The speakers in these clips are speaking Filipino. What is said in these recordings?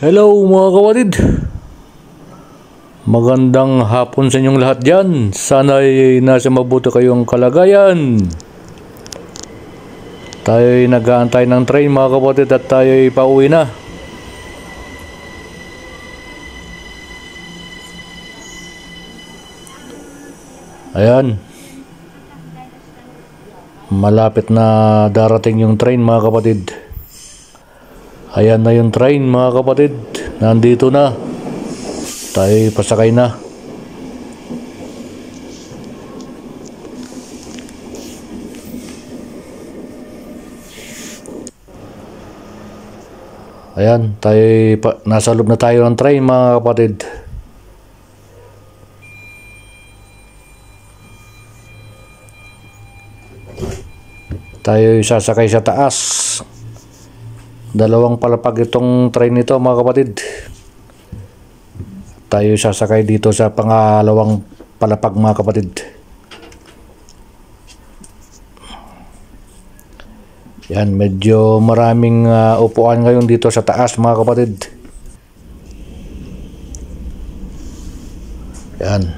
Hello mga kapatid, magandang hapon sa inyong lahat dyan. Sana'y nasa mabuti kayong kalagayan. Tayo'y nag-aantay ng train mga kapatid at tayo'y pauwi na. Ayan, malapit na darating yung train mga kapatid. Ayan na yung train mga kapatid, nandito na. Tayo'y pasakay na. Ayan, nasa loob na tayo ng train mga kapatid. Tayo'y sasakay sa taas. Dalawang palapag itong train nito mga kapatid. Tayo sasakay dito sa pangalawang palapag mga kapatid. Yan, medyo maraming upuan ngayon dito sa taas mga kapatid. Yan,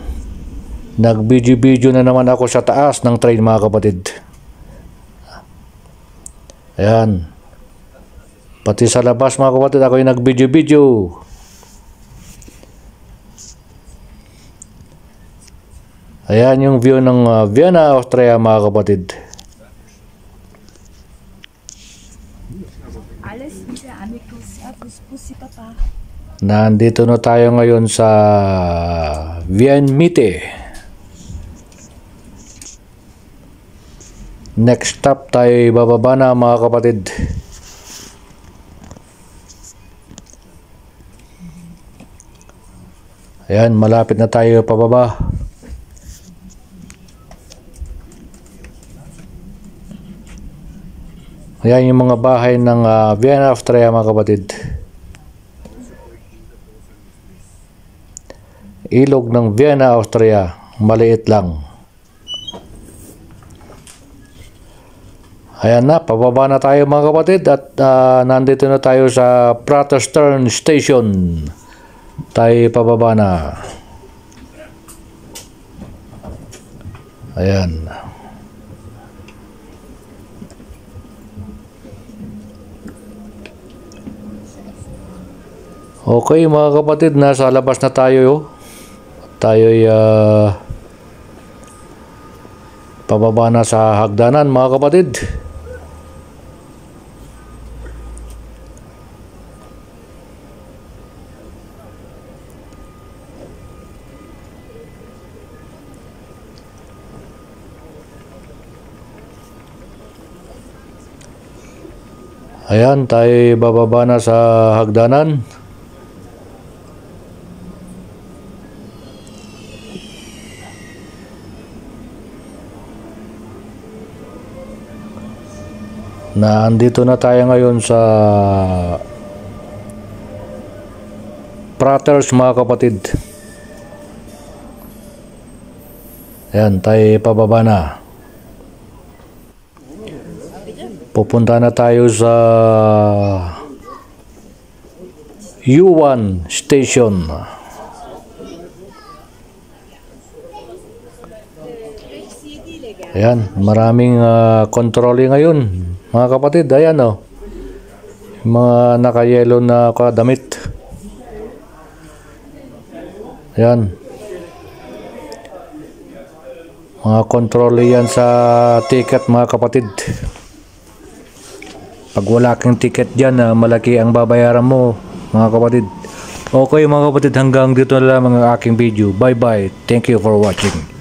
nag-video na naman ako sa taas ng train mga kapatid. Ayan, pati sa labas mga kapatid ako yung nag-video. Ayan yung view ng Vienna, Austria mga kapatid. Nandito na tayo ngayon sa Vienmite. Next stop tayo bababa na mga kapatid. Ayan, malapit na tayo pababa. Ayan yung mga bahay ng Vienna, Austria mga kapatid. Ilog ng Vienna, Austria. Maliit lang. Ayan na, pababa na tayo mga kapatid. At nandito na tayo sa Praterstern Station. Tayo pababa na. Ayan. Okay mga kapatid, nasa labas na tayo. Tayo'y pababa na sa hagdanan mga kapatid. Ayan, tayo bababa na sa hagdanan. Nandito na tayo ngayon sa Praters mga kapatid. Ayan, tayo pababa na. Pupunta na tayo sa U1 station. Ayan, maraming controlling ngayon mga kapatid. Ayan o, mga naka-yellow na damit. Ayan, mga controlling yan sa ticket mga kapatid. Pag wala kang ticket dyan, malaki ang babayaran mo mga kapatid. Okay mga kapatid, hanggang dito na lang ang aking video. Bye bye. Thank you for watching.